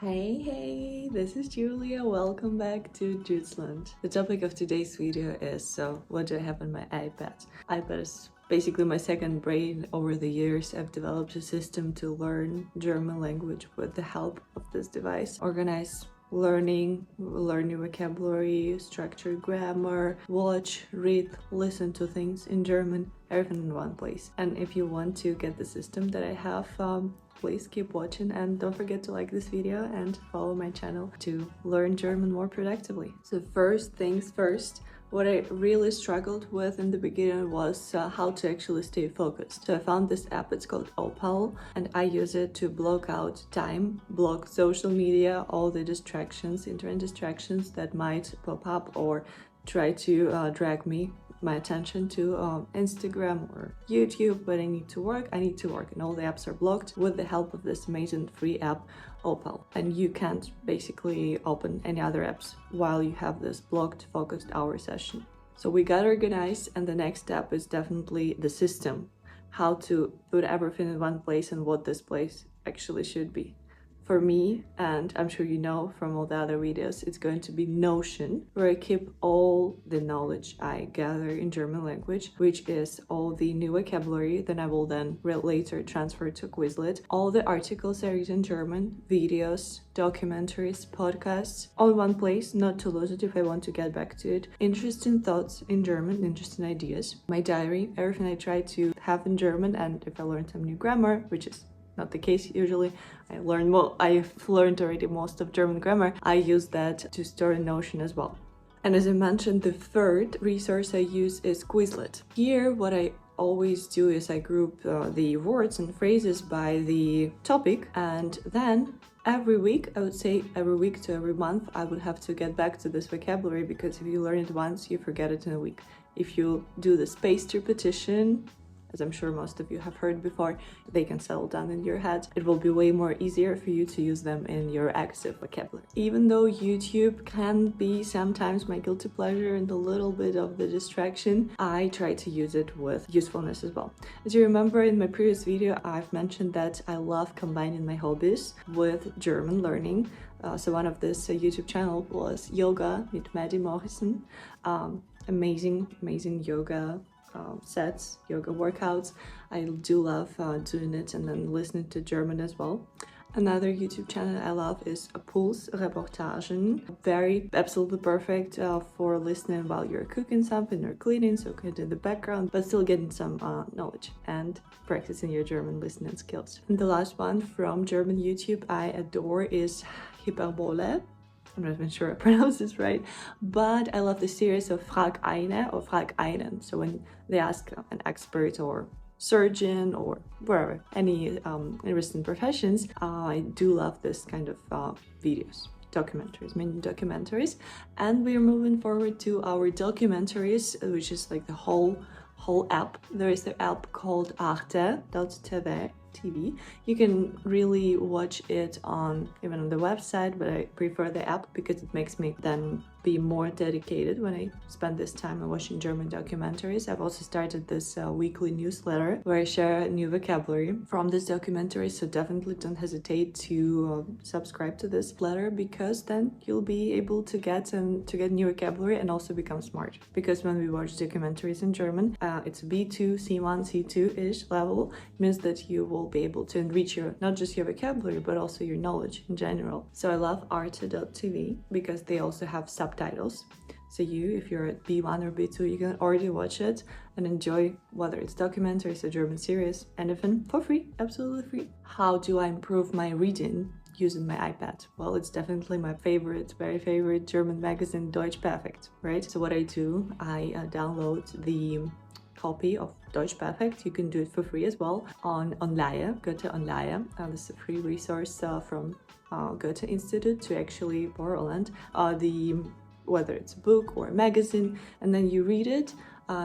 Hey, this is Julia. Welcome back to Quizlet. The topic of today's video is what do I have on my iPad? iPad is basically my second brain. Over the years, I've developed a system to learn German language with the help of this device. Organize learning, learn new vocabulary, structure grammar, watch, read, listen to things in German, everything in one place. And if you want to get the system that I have, please keep watching and don't forget to like this video and follow my channel to learn German more productively. So first things first, what I really struggled with in the beginning was how to actually stay focused. So I found this app, it's called Opal, and I use it to block out time, block social media, all the distractions, internet distractions that might pop up or try to drag my attention to Instagram or YouTube. But I need to work, and all the apps are blocked with the help of this amazing free app Opal. And you can't basically open any other apps while you have this blocked focused hour session. So we got organized, and the next step is definitely the system, how to put everything in one place and what this place actually should be. For me, and I'm sure you know from all the other videos, it's going to be Notion, where I keep all the knowledge I gather in German language, which is all the new vocabulary that I will then later transfer to Quizlet. All the articles I read in German, videos, documentaries, podcasts, all in one place, not to lose it if I want to get back to it. Interesting thoughts in German, interesting ideas. My diary, everything I try to have in German, and if I learn some new grammar, which is not the case usually. I've learned already most of German grammar. I use that to store in Notion as well. And as I mentioned, the third resource I use is Quizlet. Here, what I always do is I group the words and phrases by the topic, and then every week, I would say every week to every month, I would have to get back to this vocabulary, because if you learn it once, you forget it in a week. If you do the spaced repetition, as I'm sure most of you have heard before, they can settle down in your head. It will be way more easier for you to use them in your active vocabulary. Even though YouTube can be sometimes my guilty pleasure and a little bit of the distraction, I try to use it with usefulness as well. As you remember in my previous video, I've mentioned that I love combining my hobbies with German learning. So one of this YouTube channel was Yoga mit Maddie Morrison. Amazing yoga sets, yoga workouts. I do love doing it and then listening to German as well. Another YouTube channel I love is Puls Reportagen. Very absolutely perfect for listening while you're cooking something or cleaning, so good in the background, but still getting some knowledge and practicing your German listening skills. And the last one from German YouTube I adore is Hyperbole. I'm not even sure I pronounce this right, but I love the series of Frag eine or Frag einen. So when they ask an expert or surgeon or wherever, any interesting professions, I do love this kind of videos, documentaries, mini documentaries. And we're moving forward to our documentaries, which is like the whole app. There is the app called Arte.tv. You can really watch it even on the website, but I prefer the app because it makes me then be more dedicated when I spend this time watching German documentaries. I've also started this weekly newsletter where I share new vocabulary from this documentary, so definitely don't hesitate to subscribe to this letter, because then you'll be able to get new vocabulary and also become smart. Because when we watch documentaries in German, it's B2, C1, C2-ish level. It means that you will be able to enrich not just your vocabulary, but also your knowledge in general. So I love Arte.tv because they also have subtitles. So if you're at B1 or B2, you can already watch it and enjoy, whether it's documentaries or German series, anything for free, absolutely free. How do I improve my reading using my iPad? Well, it's definitely my very favorite German magazine, Deutsch Perfekt, right? So what I do, I download the copy of Deutsch Perfekt. You can do it for free as well on Onleihe, Goethe Onleihe. This is a free resource from Goethe Institute to actually borrow land, whether it's a book or a magazine, and then you read it.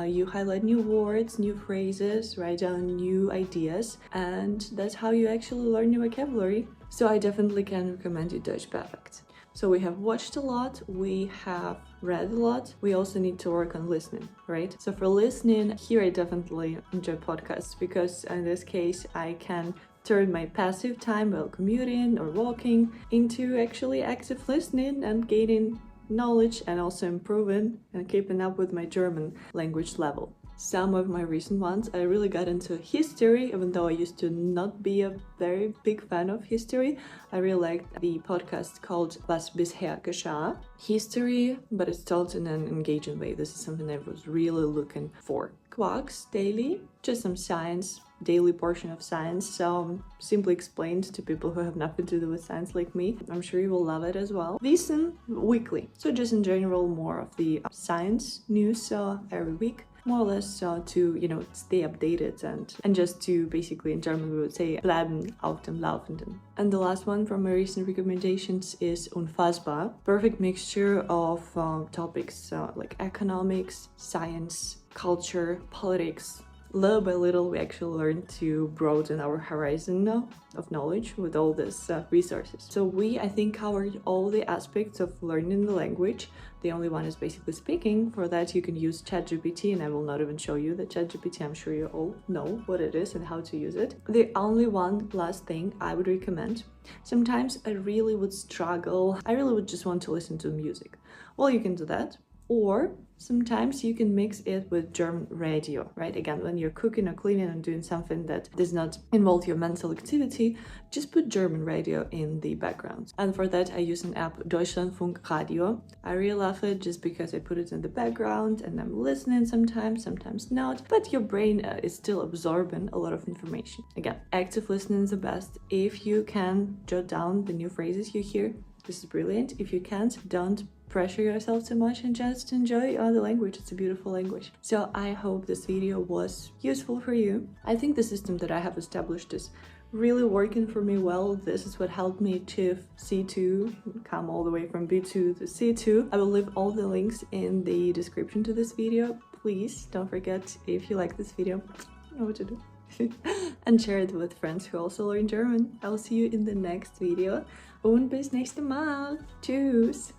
You highlight new words, new phrases, write down new ideas, and that's how you actually learn new vocabulary. So I definitely can recommend you Deutsch Perfekt. So we have watched a lot, we have read a lot, we also need to work on listening, right? So for listening, here I definitely enjoy podcasts, because in this case I can turn my passive time while commuting or walking into actually active listening and gaining knowledge and also improving and keeping up with my German language level. Some of my recent ones, I really got into history, even though I used to not be a very big fan of history. I really liked the podcast called Was bisher geschah? History, but it's told in an engaging way. This is something I was really looking for. Quarks daily, just some science, daily portion of science, so simply explained to people who have nothing to do with science like me. I'm sure you will love it as well. Wissen weekly, so just in general more of the science news every week. More or less to, stay updated and just to basically, in German we would say, bleiben auf dem Laufenden. And the last one from my recent recommendations is Unfassbar. Perfect mixture of topics like economics, science, culture, politics. Little by little, we actually learn to broaden our horizon of knowledge with all these resources. So I think, covered all the aspects of learning the language. The only one is basically speaking. For that, you can use ChatGPT, and I will not even show you the ChatGPT. I'm sure you all know what it is and how to use it. The only one last thing I would recommend. Sometimes I really would struggle. I really would just want to listen to music. Well, you can do that. Or sometimes you can mix it with German radio, right? Again, when you're cooking or cleaning and doing something that does not involve your mental activity, just put German radio in the background. And for that, I use an app, Deutschlandfunk Radio. I really love it just because I put it in the background and I'm listening sometimes not, but your brain is still absorbing a lot of information. Again, active listening is the best. If you can jot down the new phrases you hear, this is brilliant. If you can't, don't pressure yourself too much and just enjoy the language. It's a beautiful language. So I hope this video was useful for you. I think the system that I have established is really working for me well. This is what helped me achieve C2, come all the way from B2 to C2. I will leave all the links in the description to this video. Please don't forget, if you like this video, you know what to do. And share it with friends who also learn German. I'll see you in the next video. Und bis nächste Mal. Tschüss.